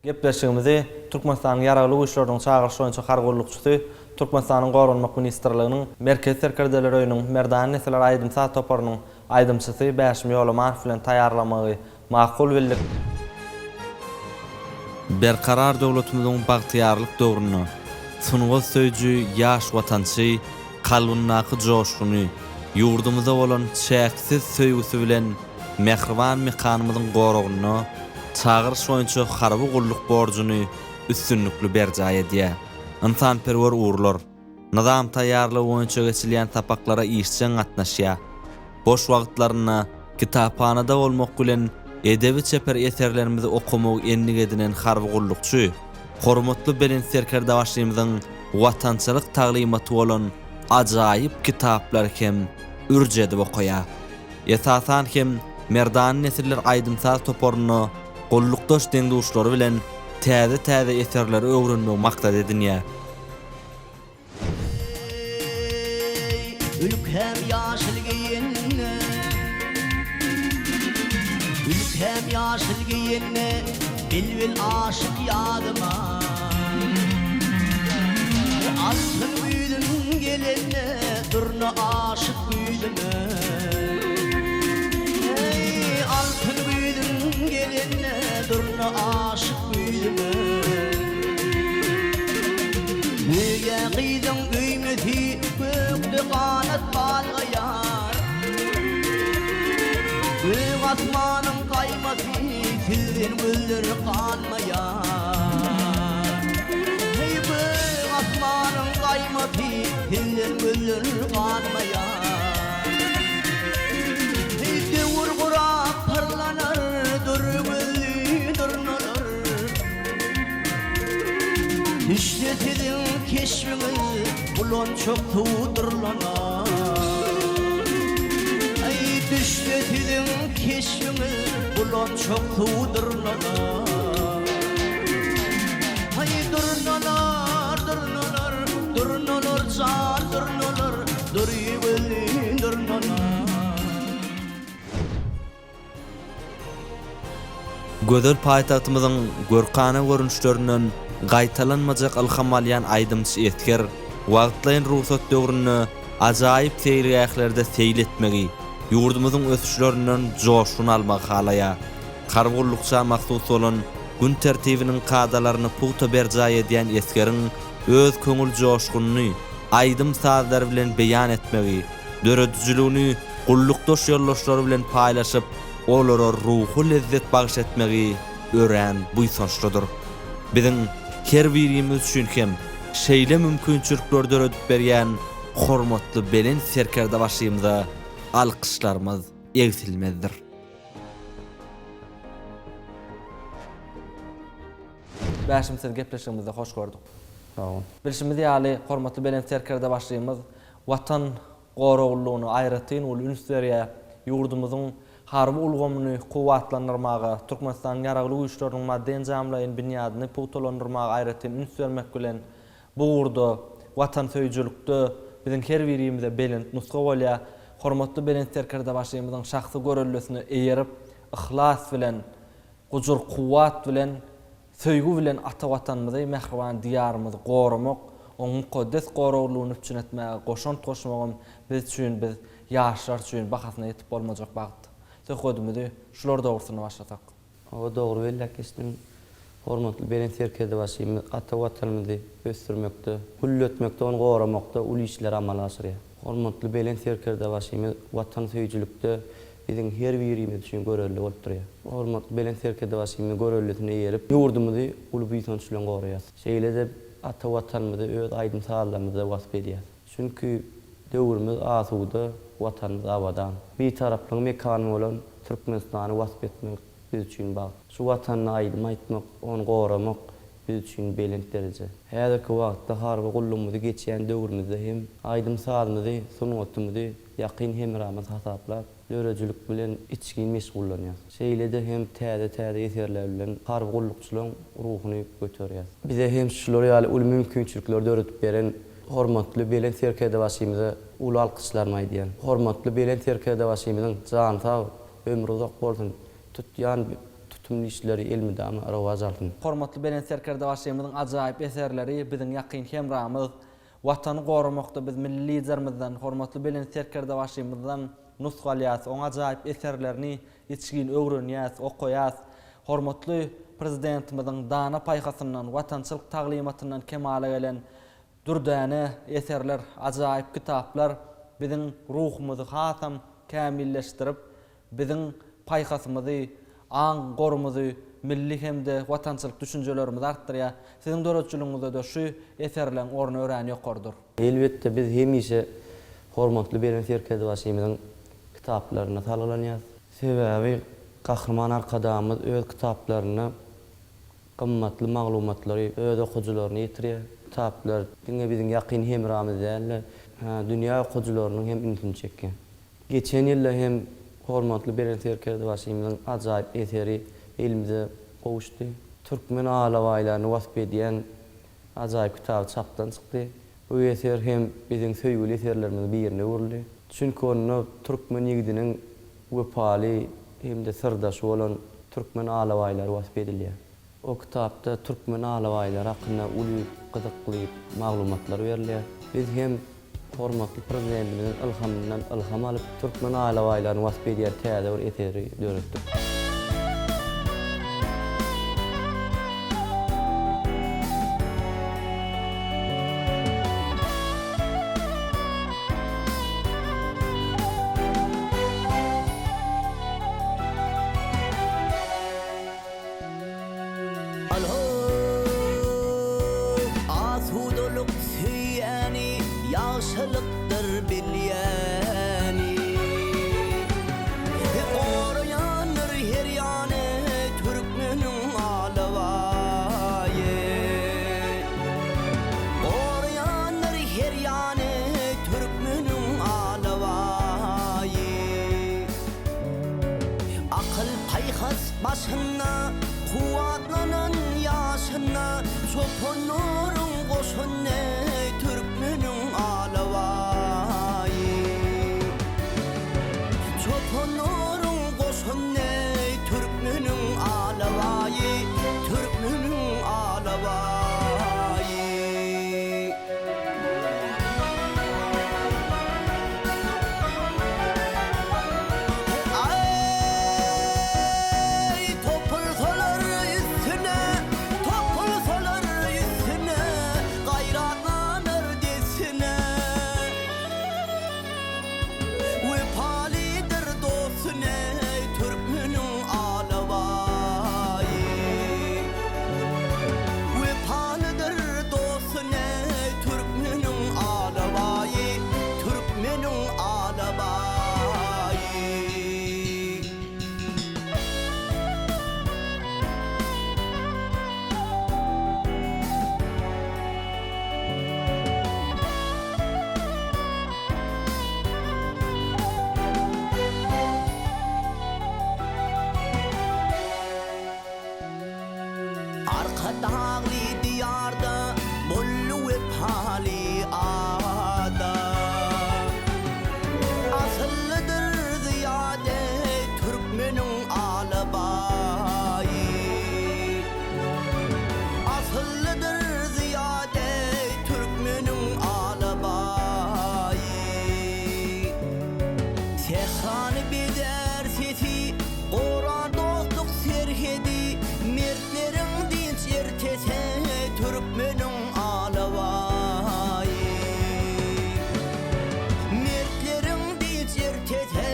Gepleşigimizi Türkmenistanyň ýaraglyk işleriň çağırşyjy hargurlukçysy, Türkmenistanyň Gorunmak Ministrliginiň Merkez Serkerdeler öýüniň Merdan Neseler Aýdymsa toparynyň aýdymçysy Bäşim Ýolomanow bilen taýýarlamagy makul bildik. Berkarar döwletimiziň bagtyarlyk döwrüni, sunugy söýjü ýaş watançy, kalbyndaky joşguny, ýurdumyza bolan çäksiz söýgüsü bilen mehriban mekanymyzyň goragyny, çağırış boýunça harby gulluk borjuny üstünlükli berjay edýär. Insanperwer uğurlar, nizam taýýarlygy boýunça geçilýän tapaklara işçiň gatnaşýar. Boş wagtlaryna kitaphanada bolmak bilen edebi çeper eserlerimizi okumagy enlik edinen harby gullukçy, hormatly Belen Serkerde başymyzyň watançylyk taglimaty bolan ajaýyp kitaplar hem ürjedip okuýar. Esasan hem Merdan Neseler Aýdymsa toparyny gollukdaş deňduşlary bilen täze eserleri öwrenmek maksat edinýär. Ülkem yaşıl giyinne, ülkem yaşıl giyinne, bilbil aşık yadıma. Altın büyüdün gelinne, durna aşık büyüdüne. Altın büyüdün gelinne, durna aşık büyüdüne. Müge qidin güymeti, gökde kanat balgayar. Gök asmanın kaymati, tilden güldür kanmayar. Hey gök asmanın kaymati, tilden güldür kanmayar. Hey devur kurak parlanar, dur güldü durnalar. Düşletidin keşfini bulan çok tuğdurlanar. Ay düşletidin keşfini bulan çok tuğdurlanar. Ay durnalar, durnalar, durnalar, can durnalar, duruyubeli durnalar. Gözel paýtagtymyzyň görkany görünüşlerinden gaýtalanmajak ilham alýan aýdymçy etker, wagtlaryň ruhsat döwrüni ajaýyp seýirgählerde seýil etmegi, ýurdumyzyň ösüşlerinden joşuny almagy halaýar. Hargullukça maksus bolan gün tertibiniň kadalaryny puta berjay edýän eskeriň öz köňül joşgunyny aýdym sazlar bilen beýan etmegi, döredijiligi gullukdaş ýoldaşlary bilen paýlaşyp, olara ruhy lezzet bagş etmegi ören buýsançlydyr. Biziň her birimiz üçin hem şeýle mümkinçilikler döredip berýän hormatly Belen Serkerde başymyza alkyşlarymyz egsilmezdir. Bäşim siz gepleşigimizde hoş gördük. Sağ olun. Bilişimiz ýaly hormatly Belen Serkerde başymyz watan goraglygyny aýratyn ul ünslerýä ýurdumyzyň harby ulgamyny kuwatlandyrmaga, Türkmenistanyň ýaraglyk işleriniň maddi enjamlaryny binýadyny puwtalandyrmaga aýratyn üns bermek bilen bu urda watan söýjülükde biziň her birimize belent nuska bolýar. Hormatly Belen Serkerde başymyzyň şahsy görelmesini eýerip, ihlas bilen, gujur kuwat bilen, söýgü bilen ata watanymyzy, mehriban diýarymyzy goramak, onuň mukaddes goraglygyny üçin etmäge goşant goşmagam biz üçin, biz ýaşlar üçin bahasyna ýetip bolmajak bagyt. Söýgüdümizi şular dogrusyna başlatak. O dogry belläkesiniň hormatly Belen Serkerde başymyz ata watanymyzy ösdürmekde, gulletmekde, onu goramakda ul işler amal aşyrýar. Hormatly Belen Serkerde başymyz watan söýjülükde biziň her birimiz üçin görelli bolup durýar. Hormatly Belen Serkerde başymyz görellisini eýerip, ýurdumyzy ulu buýsanç bilen goraýar. Şeýle-de ata watanymyzy öz aýdym sağlamyza wasp edýär. Çünki döwrümüz asuda, watanymyz abadan. Bir taraplyň mekany bolan Türkmenistany wasp etmek biz üçin bag. Şu watanyny aýdym aýtmak, onu goramak biz üçin belent derece. Häzirki wagtda harby gullumyzy geçýän döwrümizde hem aýdym sağlamyzy, sunatymyzy ýakyn hemramyz hasaplap, dörejilik bilen içgin meşgullanýar. Şeýle-de hem täze eserler bilen harby gullukçylygyň ruhuny göterýär. Bize hem şular ýaly ul mümkinçilikler döretip beren hormatly Belen Serkerde başymyza ul alkyşlarmy aýdýan. Hormatly Belen Serkerde başymyzyň jan sag, ömrü uzak bolsun. tümli işleri elmide ama rowaj altyn. Hormatly Belen Serkerde başlaýmyzyň ajaýyp eserleri biziň ýakyn hemramyz, watany gorumakda biz milli liderimizden hormatly Belen Serkerde başlaýmyzdan nusgalyas, oň ajaýyp eserlerini ýetişgin öwrenýäs, okuýas. Hormatly prezidentimiziň dana paýhasyndan, watançylyk taglimatyndan kemale gelen dürdäne eserler, ajaýyp kitaplar biziň ruhumuzy hasam kämilleşdirip, biziň paýhasymyzy, aň gorumuzy, milli hemde watançylyk düşünjelerimizi artdyrýar. Siziň döretçiligiňizde de şu eserleň orny öräni ýokardyr. Elbetde biz hemişe hormatly Belen Serkerde başlaýmyzyň kitaplarına talalanýar. Sebäbi Kahraman arkadamız öz kitaplarına kımmatly maglumatlary öz okujularyna ýetirýär. Kitaplar diňe biziň ýakyn hemramyz däl, dünýä okujularynyň hem intini çekýän. Geçen ýylda hem hormatly Belen Serkerde başlaýmyzyň ajaýyp eseri elimize gowuşdy. Türkmen alawaýlaryny wasp edýän ajaýyp kitap çapdan çykdy. Bu eser hem biziň söýgüli eserlerimiz birine urildi. Çünki onu Türkmen ýigidiniň wepaly hem de sırdaşı olan Türkmen alawaýlary wasp edilýär. O kitapda Türkmen alawaýlary hakynda uly gyzykly maglumatlar berilýär. Biz hem hormatly prezidentimizin ilhamyndan ilham alyp Türkmen alawaýlaryny wasp edýär täze bir eseri döretdik. Asuduluk süýäni, ýaşylykdyr bilýäni. Goraýandyr her ýany türkmeniň alawaýy. Goraýandyr her ýany türkmeniň alawaýy. Akyl paýhas başyna kuwatlanan ýaşyna çopanlaryň goşuny türkmeniň alawaýy. Çopanlaryň goşuny türkmeniň alawaýy, türkmeniň alawaýy. Ay topulsalar üstüne, topulsalar üstüne, gayratlanır desine. Wepalydyr dostune, türkmeniň alawaýy. Wepalydyr dostune, türkmeniň alawaýy, türkmeniň alawaýy. Arka dağlı diyarda bollu wepaly ada. Asıllıdır ziyade türkmeniň alawaýy. Asıllıdır ziyade türkmeniň alawaýy. Sehrany beder sesi, gora dostluk serhedi, mertleriň dinç ertese türkmeniň alawaýy. Mertleriň dinç ertese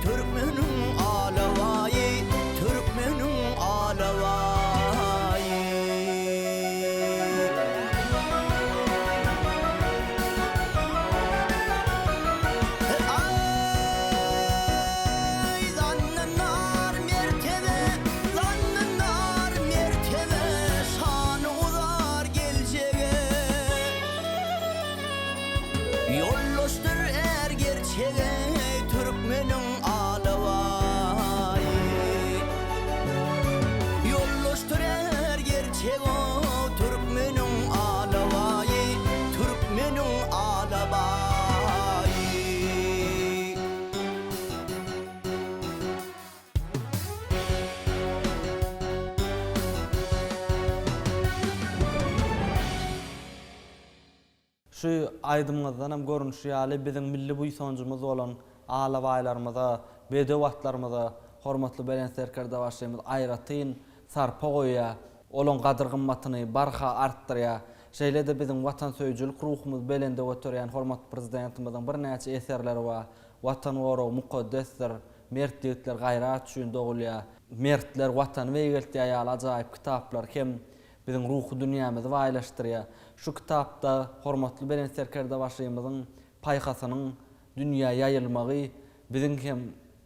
türkmeniň alawaýy, türkmeniň alawaýy. Ay zannanar mertebe, zannanar mertebe, şanı uzar gelçege. Yollaşdyr er gerçege, türkmeniň alawaýy. Yollaşdyr er gerçege, türkmeniň alawaýy, türkmeniň alawaýy. Şu aydymyzdan hem görünüşi ýaly biziň milli buýsanjymyz bolan alabaýlarymyza, bedewatlarymyza, hormatly belen serkerde başlaýmyz aýratyn, sarpa goýa, olan gadyr gymmatyny barha artdyrýa. Şeýle de biziň watan söýjülük ruhumyz belende götürýän hormatly prezidentimizden bir näçe eserleri bar. Watan goraw mukaddesdir, mertlikler gaýrat üçin dogulýa. Mertler watan we geltýär ýaly ajaýyp kitaplar hem biziň ruhy dünýämizi waýlaşdyrýa. Şu kitapda hormatly belen serkerde başlaýmyzyň paýhasynyň dünýä ýayylmagy biziň hem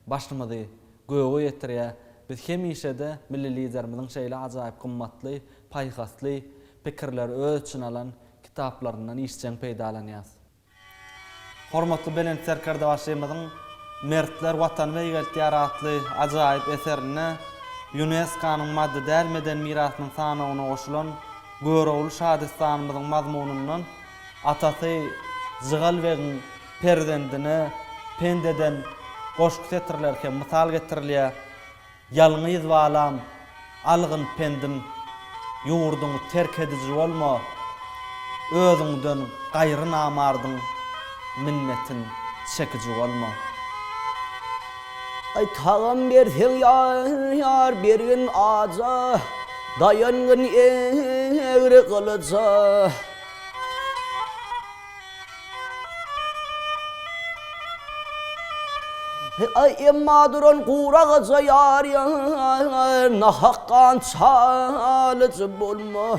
başlymyzy göwe ýetirýär. Biz hemişe de milli liderimiziň şeýle ajaýyp gymmatly, paýhasly pikirler ölçün alan kitaplaryndan işçen peýdalanýar. Hormatly belen serkerde başlaýmyzyň Mertler watan we geltýär atly ajaýyp eserine UNESCO-nyň madde dälmeden mirasynyň sanawyna goşulan Görawly şadystanymyzyň mazmunundan atasy Zygalbegiň perzendine pendeden goşky setirlerken mysal getirilýär. Ýalňyz balam, algyn pendim, ýurduňy terk edici bolma, özüňden gaýry namardyň minnetin çekici bolma. Ay tağam bersen yar bergin aja, dayangın egri kılıca. Ay emma duran kurağaca yar nahakkan çalıcı bolma.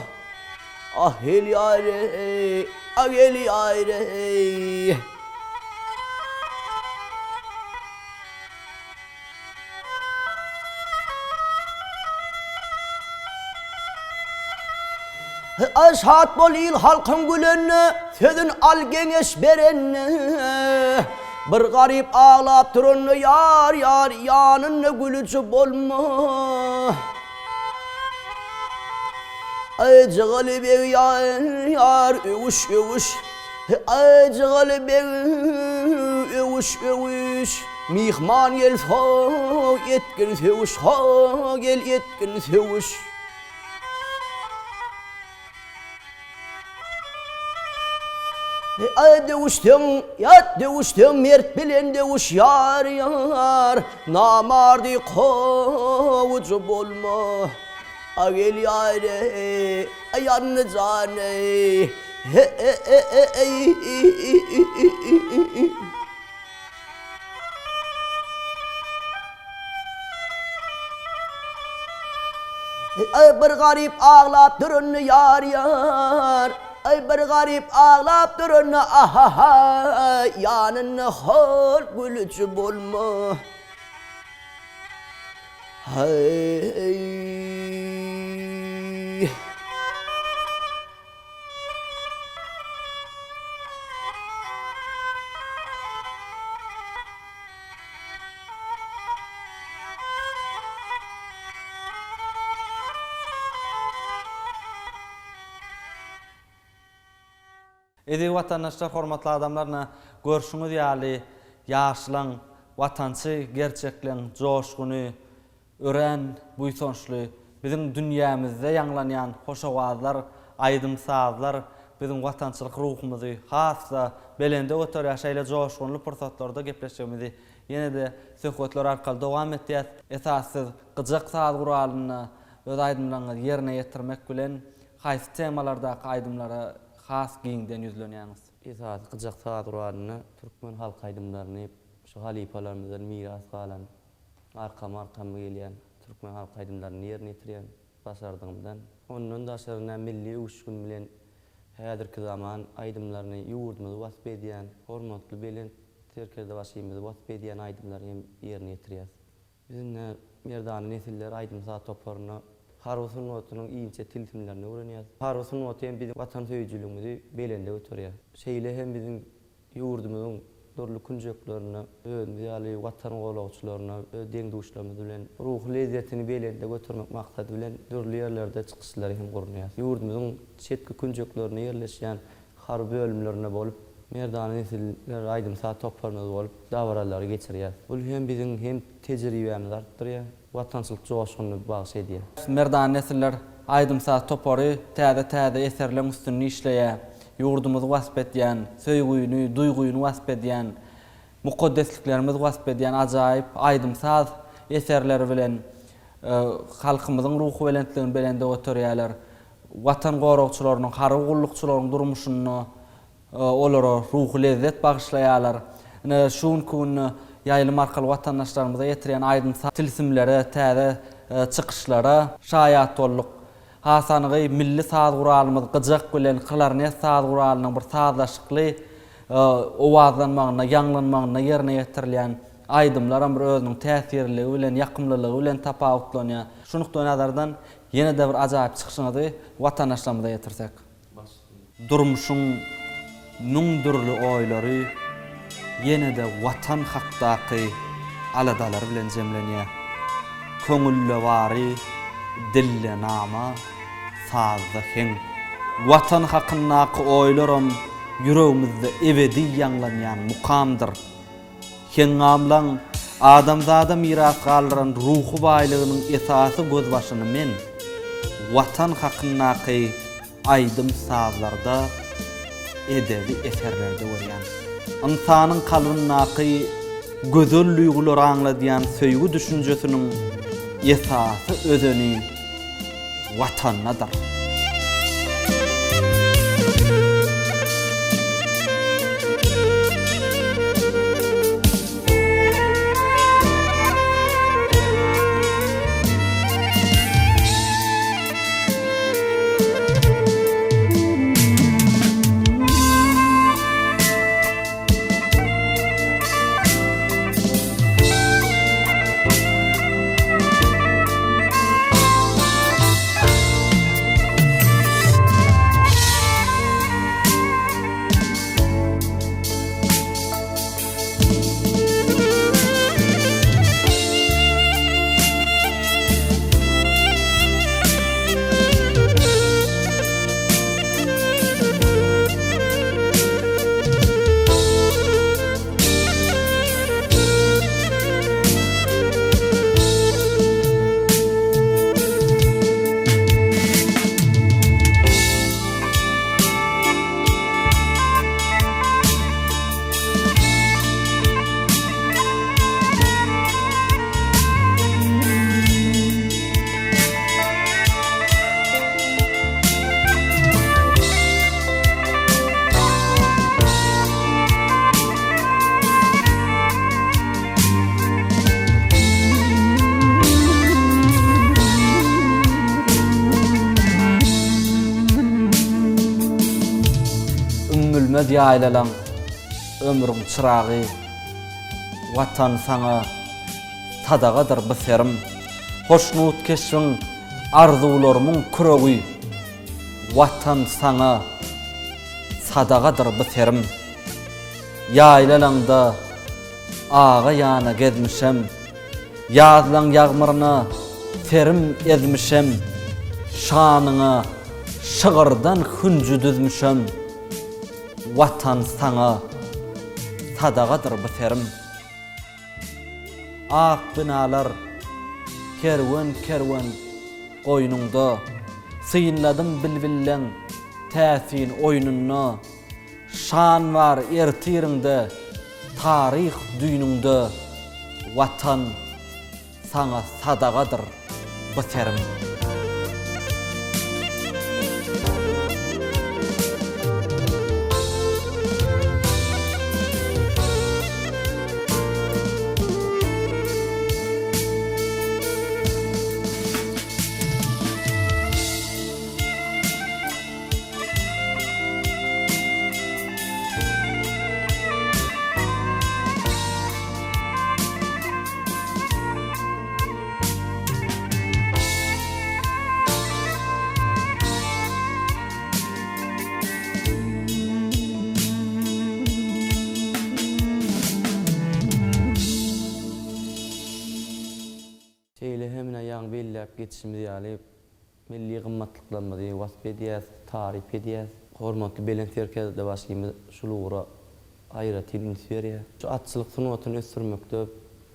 Ah el yare, ah el yare. Aşhat bolil halkın gülünü, sözün al geňeş berenne. Bir garip ağlap durun yar yar yanını gülücü bolma. Ay cıgalı bev yar yar övüş övüş. Ay cıgalı bev övüş övüş. Mihman gel fa yetkin sevüş ha gel yetkin sevüş. Ay dewüştem, yat dewüştem, mert bilen dewüş yar yar. Namardy kowucu bolma. Agel yare, ayanny jane. Ay bir garip ağlap durun yar yar. Ay bir garip ağlap durun ahaha yanını hol gülücü bolma. Hay Edi watandaşlar, hormatly adamlarna görüşüňiz ýaly ýaşlaň, watançy, gerçekleň, joşguny, ören, buýsançly, biziň dünýämizde ýanglanýan hoşawazlar, aýdymsazlar biziň watançylyk ruhumyzy hassa belende götürýär. Şeýle joşgunly pursatlarda gepleşýärmizi ýene de söhbetler arkaly dowam etýär. Esasy gyjak saz guralyna öz aýdymlaryňy ýerine ýetirmek bilen haýsy temalardaky aýdymlara has giňden ýüzlenýäňiz. Esas gyjak saz guralyny türkmen halk aýdymlaryny şu halipalarymyzdan miras galan arkama gelýän türkmen halk aýdymlaryny ýerine ýetirýän başardygymdan ondan daşaryna milli uşgun bilen häzirki zaman aýdymlaryny ýurdumyzy wasp edýän hormatly belen terkerde başymyzy wasp edýän aýdymlary ýerine ýetirýär. Biziň merdany nesiller aýdymsa toplaryny Harusyn otunyň iňçe tiltimlerini öwrenýär. Harusyn otu hem biziň watan söýjülüğimizi belende götürýär. Şeýle hem biziň ýurdumyzyň dörli künjeklerini, özüňiz ýaly watan gowlagçylaryna, deňduşlarymyz bilen ruh lezzetini belende götürmek maksady bilen dörli ýerlerde çykyşlar hem gurulýar. Ýurdumyzyň çetki künjeklerine ýerleşýän har bölümlerine bolup merdany nesiller aýdymsa toplaryny bolup dawaralary geçirýär. Bul hem biziň hem tejribemizi artdyrýar. Watançylyk joşguny bagş edýär. Merdan nesiller aýdymsa topary täze eserler üstünde işleýär. yurdumuzy wasp edýän, söýgüýüni, duýguýuny wasp edýän, mukaddesliklerimizi wasp edýän ajaýyp aýdymsaz eserleri bilen halkymyzyň ruhu belentligini belende oturýarlar. Watan goragçylarynyň, hary gullukçylarynyň durmuşyny olara ruhu lezzet bagşlaýarlar. Şuň gün ýaýlym arkaly watandaşlarymyza ýetirýän aýdymsaz tilsimlere, täze çykyşlara şaýat bolduk. Hasanygy milli saz guralymyz gyjak bilen klarnet saz guralynyň bir sazlaşykly owazlanmagyna, ýanglanmagyna ýerine ýetirilýän aýdymlar bir özüniň täsirligi bilen, ýakymlylygy bilen tapawutlanýar. Şunukdan nazardan ýene de bir ajaýyp çykyşyňyzy watandaşlarymyza ýetirsek. Durmuşyň nüňdürli oýlary ýene de watan hakdaky aladalary bilen jemlenýär. Köňülle bary, dille nama, sazda hen. Watan hakyndaky oýlaram yüreğimizde ebedi ýanglanýan mukamdyr. Hengamlaň adamzada miras galyran ruhu baýlygynyň esasy göz başyny men watan hakyndaky aýdym sazlarda edebi eserlerde görýän. İnsanyň kalbyndaky gözel duýgulary aňladýan söýgü düşünjesiniň esasy özüni watanydyr. Ümmülmez ýaýlalan ömrüň çıragy, watan saňa sadagadyr bu serim. Hoşnut keşiň arzularymyň kuragi, watan saňa sadagadyr bu serim. Ýaýlalanda ağa ýana gezmişem, ýazlaň ýagmyryna serim ezmişem, şanyňa şygyrdan hünjü düzmüşem. Watan saňa sadagadyr bu serim. Ak binalar kerwen kerwen goýnunda syýnladym bilbilen täsin oýnuny. Şan var ertirinde tarih düýnüňde. Watan saňa sadagadyr bu serim. belläp geçişimizi ýaly milli gymmatlyklary, wasp edýäs, tarih edýäs. Hormatly belen terkezde başlymyz şulugura aýra tiliniň şu atçylyk sunuwatyny ösdürmekde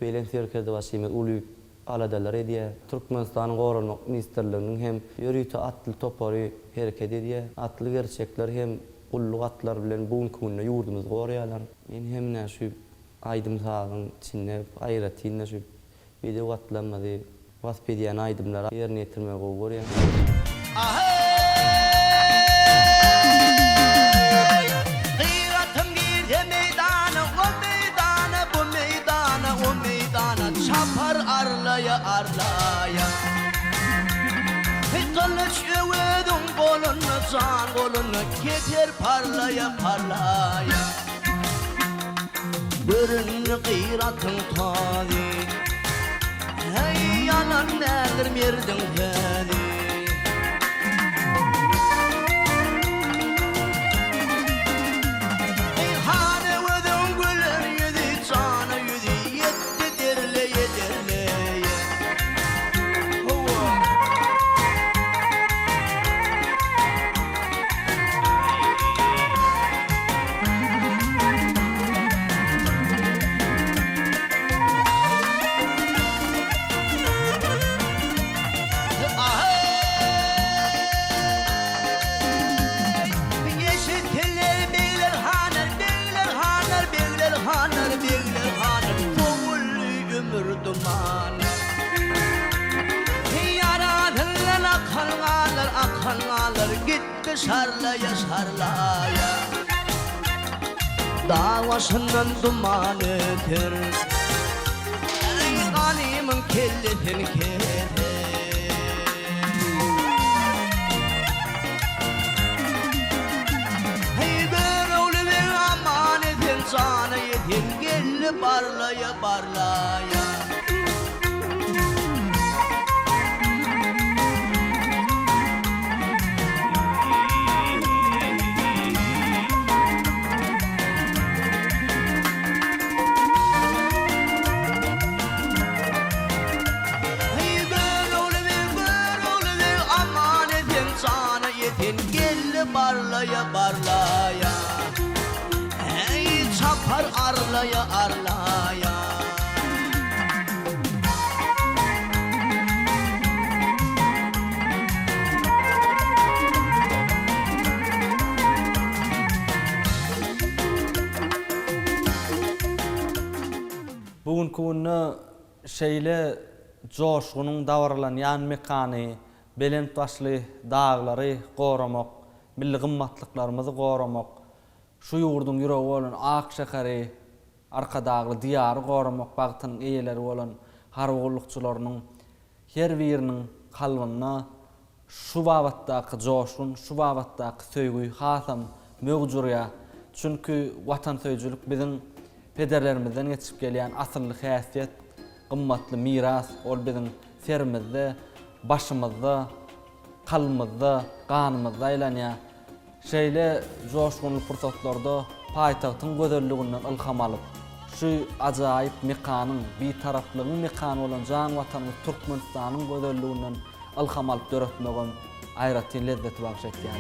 belen terkezde başlymyz uly aladalar edýär. Türkmenistanyň Goralmak ministerliginiň hem ýörüýte atly topary hereket edýär. Atly gerçekler hem Gulluk atlar bilen bugünkü günde ýurdumyzy goraýarlar. Men hemne şu aýdym tagyň içinde gaýratyna şu video atlanmady, wasp edýän aýdymlara ýerine ýetirmek goýarýar. Çapar arlaya arlaya Kılıç övedin kolunu can kolunu Getir parlaya parlaya Görünür gıyratın tadı Hey yalan nedir merdin tadı Akanlar gitti şarlaya şarlaya Davasından duman öter Ey ganimin kelletin kere Hey böyle bir amanetin sana yetin Gelli barlaya barlaya Barlaya barlaya Hey çapar arlaya arlaya Bugünkü günü şeýle joşgunyň dawarlanýan mekany, belent başly daglary goramak, milli gymmatlyklarymy goramak, şu ýurdun ýüregi bolan Akşeheri, arka dagly diýary goramak bagtynyň eýeleri bolan harwgullukçylarynyň her biriniň kalbyna şu babatdaky joşgun, şu babatdaky söýgü hasam mögjürýär. Çünki watan söýjülük biziň pederlerimizden geçip gelýän asylly häsiýet, gymmatly miras, ol biziň serimizde, başymyzda, kalbymyzda, ganymyzda aýlanýar. Şeýle joşgun fursatlarda paýtagtyň gözelliginden ilham alyp, şu ajaýyp mekanyň, bitaraplygyň mekany bolan jan watanymyz Türkmenistanyň gözelliginden ilham alyp döretmegem aýratyn lezzet bagş etýär.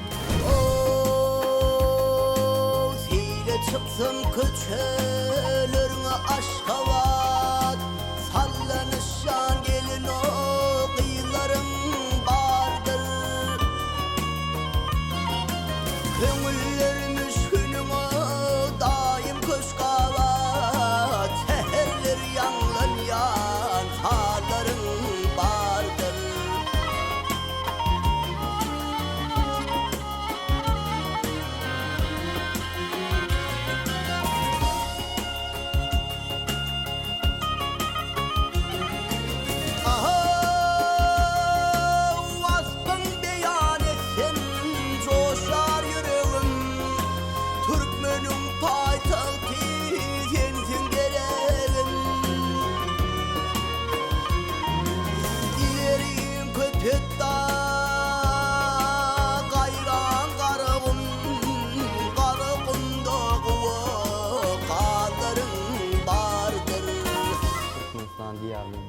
Sile çıksın köçelerine aşkavat Sallanışan gelin o kıyılarım vardır Kömüllerimiz günüme daim köşkavat Seherler yanlan yan hallarım vardır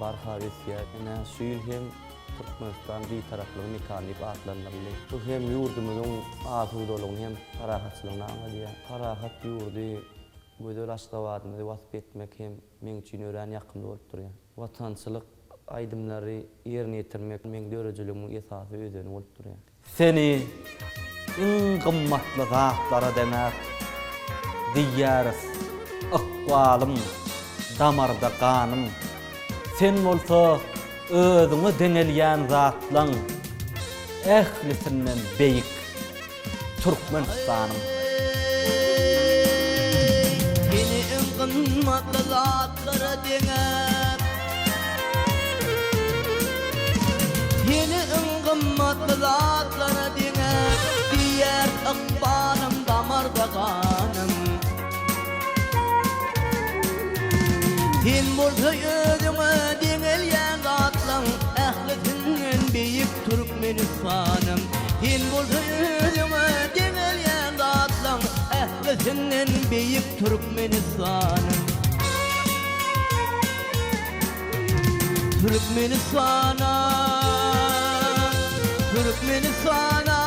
Barhavisiyetine şüýül hem Türkmenistan bir taraflygy mekany atlandyryly. Bu hem ýurdumyzyň asudalygyny hem parahatçylygyny aňladýar. Parahat ýurdy gözel Aşgabatyny wasp etmek hem meň üçin ören ýakyn bolup durýar. Watançylyk aýdymlary ýerine ýetirmek meň dörejiligimiň esasy özüni bolup durýar. Seni iň gymmatly zatlara deňär. Diýäris, aqwalym, damarda ganym. Sen bolsa özüňe deňelýän zatlaň, ählisinden beýik Türkmenistanım. Seni en kımmatlı zatlara deňär. Seni en kımmatlı zatlara deňär. Diýär aqbalym damarda ganym. Sen bolsa özüňe deňelýän zatlaň, ählisinden beýik Türkmenistanım. Sen bolsa özüňe deňelýän zatlaň, ählisinden beýik Türkmenistanım. Türkmenistana, Türkmenistana,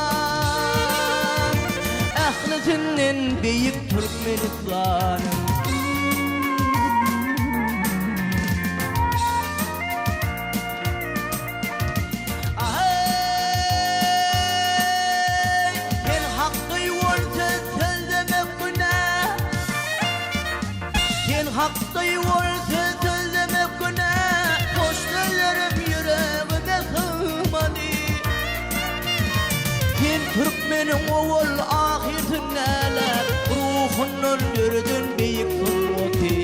ählisinden beýik Türkmenistanım. Hakkı yolsa sözlemek günah, koşlarım yüreğime sığmadı. Sen Türkmenin oğul ahirtinneler, ruhunun dürdün beýik sunwati.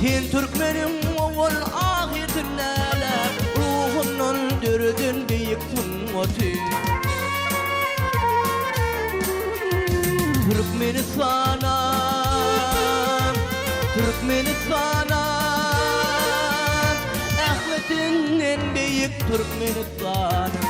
Sen Türkmenin oğul ahirtinneler, ruhunun dürdün beýik sunwati. Türkmenistan'a, Türkmenistan'a, ählisinden beýik Türkmenistan'ım.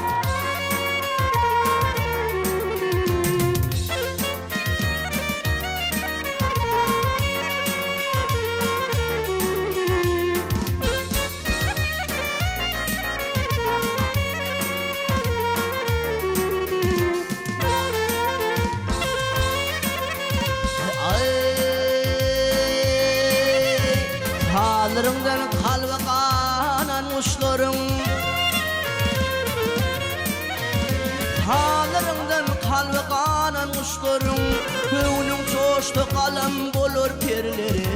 Hallarımdan kalbe kanan uçlarım, hallarımdan kalbe kanan uçlarım, göğnüm coştu kalam bolur perleri.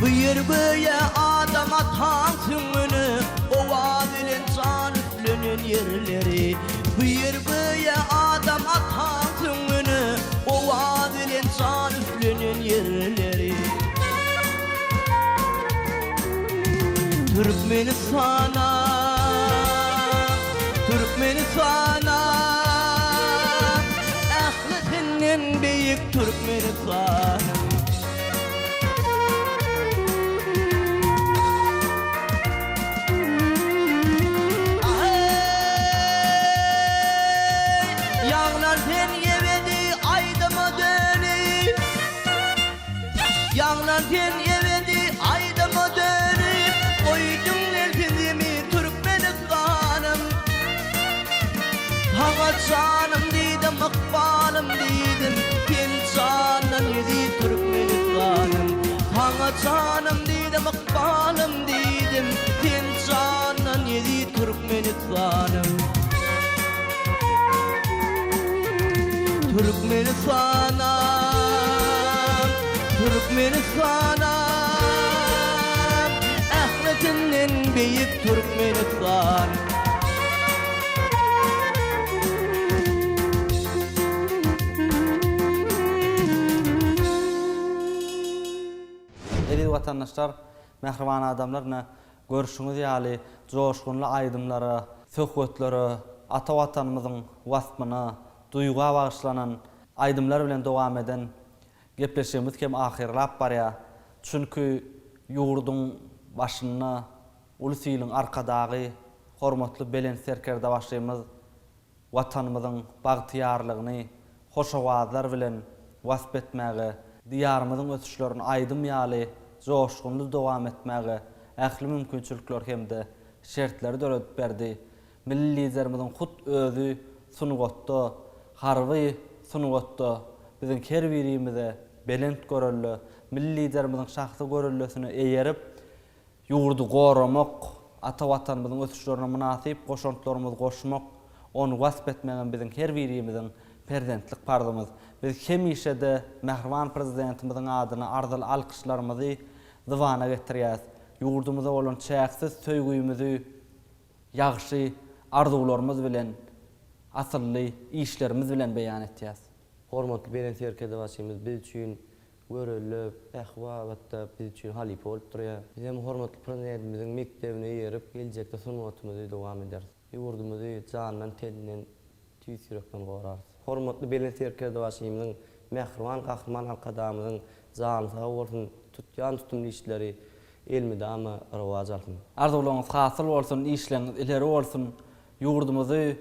Bu yer böyle adam atansın önü, ova bilen can üflünün yerleri. Bu yer böyle adam atansın önü, ova bilen can üflünün yerleri. Türkmenistan'a, Türkmenistan'a, ählisinden beýik Türkmenistan'ım. Yağlar sen yemedi aydıma dönüp, yağlar sen yemedi aydıma dönüp, koydun elbisimi Türkmenistan'ım. Haga canım dedim, akbalım dedim, ben canan yedi Türkmenistan'ım. Haga canım dedim, akbalım dedim, ben canan yedi Türkmenistan'ım. Türkmenistan'a, Türkmenistan'a, ählisinden beýik Türkmenistan. Eli vatandaşlar, mehriban adamlarla görüşüňiz ýaly joşgunly aýdymlary, söhbetlere, ata watanymyzyň wasmyny, duyguğa bağışlanan aydımlar bilen dowam eden gepleşigimiz kem ahirlap barya. Çünkü yurdun başyny, ulus ýylyň arkadagy hormatly belen serkerde başlaýmyz watanymyzyň bagtyarlygyny hoşawazlar bilen wasp etmäge, diýarymyzyň ötüşlerini aydym ýaly joşgunly dowam etmäge ähli mümkinçilikler hemde şertleri döredip berdi. Milli liderimiziň hut özü sunugotda, harby sunugotda biziň her birimize belent görelli, milli liderimiziň şahsy görellüsini eýerip ýurdu goramak, ata watanymyzyň ötüşlerine münasip goşantlarymyzy goşmak, onu gasp etmegen biziň her birimiziň prezidentlik parzymyz. Biz hemişe de Mehriban prezidentimizin adyna ardyl alkyşlarymyzy dywana getirýäs. Ýurdumyza bolan çäksiz söýgüýimizi ýagşy arzuwlarymyz bilen, asylly işlerimiz bilen beýan etýäs. Hormatly beren serkerde başymyz biz üçin görelip, ähwatda biz üçin halyp bolup durýar. Biz hem hormatly prezidentimiziň mektebine ýerip, geljekde sunwatymyzy dowam ederiz. Ýurdumyzy janyň teninden tüýs ýürekden gorarys. Hormatly beren serkerde başymyzyň Mehriban Gahrman alkadamyzyň jany sag bolsun, tutýan tutumly işleri elmide ama rewaj alsyn. Arzuwlaryňyz hasyl bolsun, işleriniz ileri bolsun. Ýurdumyzy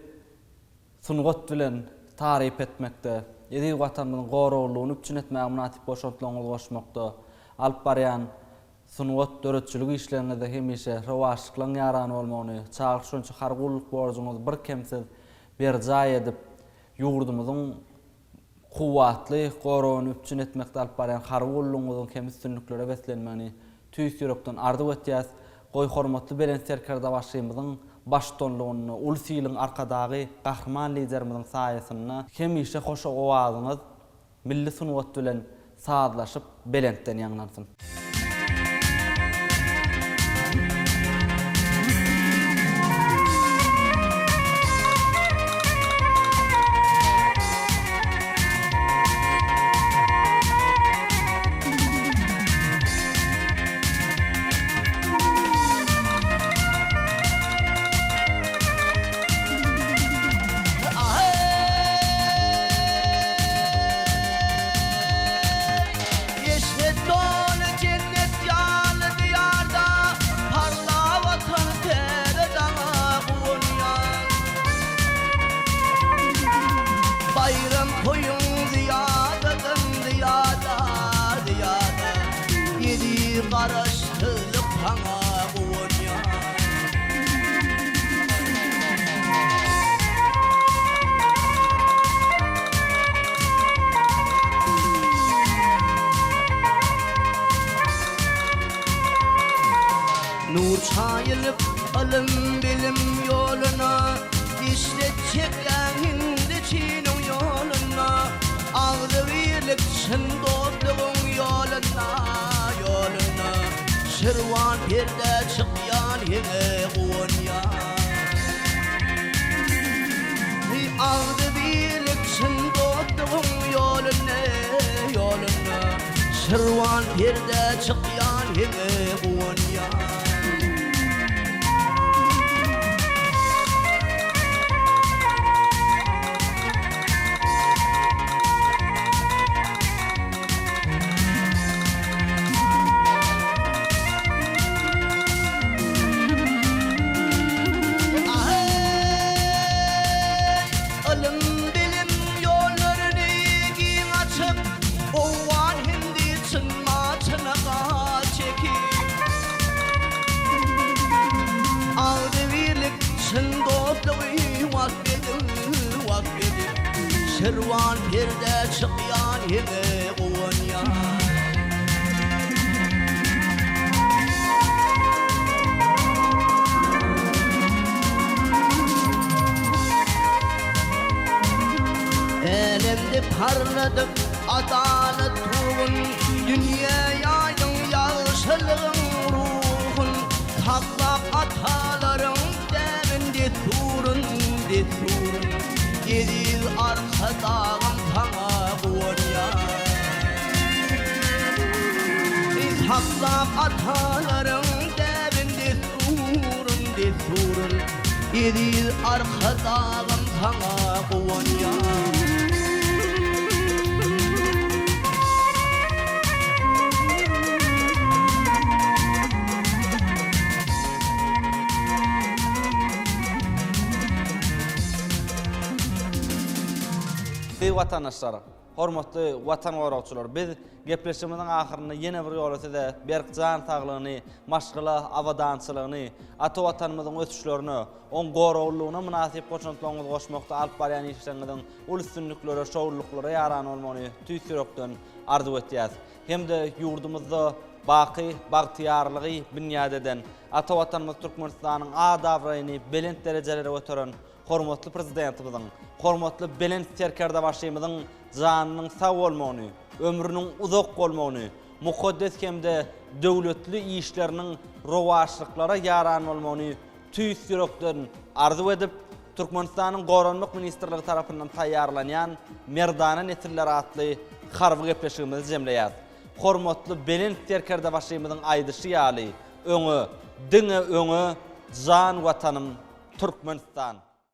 sunwat bilen taryp etmekde, ýedi watanymyzyň gorowlugyny üçin etmäge munasip boşantlaryňyzy goşmakda, alyp barýan sunwat döretçilik işlerini hemişe rewaşlyklaryň ýarany bolmagyny, çağrışynça hargullyk borjuňyzy bir kemsiz berjay edip, ýurdumyzyň kuwatly gorowyny üçin etmekde alyp barýan hargullygynyň kemsizliklere beslenmegini tüýs ýürekden arzuw etýäs. Goý hormatly beren serkerde başymyzyň baştonlugyny, ulsylyň arkadagy gahrman liderimiziň saýasyna hemişe hoşa owazyňyz milli sunwat bilen sazlaşyp belentden ýanglansyn. Garaştılık hana bunya Nur çayılıp alım bilim yoluna işletecekler hindi çiğnin yoluna Ağrı birlik çın dostluğun yoluna Şirwan perde çıkyan hine Gonya Ağdı birlik çın dostluğun yoluna Şirwan perde çıkyan hine Gonya Şirwan perde çıkyan hine Gonya Elimde parladık adalet ruhun Dünyaya yaşılığın ruhun Taklak ataların derinde turun Yedil arkadağım sana Gonya Taklak ataların derinde turun Yedil arkadağım sana Gonya Vatandaşlar, hormatly watan gorawçylar, biz gepleşigimiziň ahyryna ýene bir ýol ötede Berkjan taglygyny, maşgala awadançylygyny, ata watanymyzyň ötüşlerini, on gorawlygyna munasip goşantlaryňyzy goşmakda alyp barýan işleriňiň ulüsünliklere, şowluklara ýarany bolmagyny tüýs ýürekden arzuw etýäs. Hemde ýurdumyzda baky bagtyarlygy bünyad eden ata watanymyz Türkmenistanyň adawryny belent derejelere götüren hormatly prezidentimizin, hormatly Belen Serkerdaşymyzyň janynyň sag bolmagyny, ömrüniň uzak bolmagyny, mukaddes hemde döwletli işleriniň rowaşlyklara yaran bolmagyny tüýs ýürekden arzu edip Türkmenistanyň Goranlyk Ministrligi tarapyndan taýýarlanýan Merdana netirler atly harby gepleşigimizi jemleýär. Hormatly Belen Serkerdaşymyzyň aýdyşy ýaly öňe, diňe öňe, jan watanym Türkmenistan.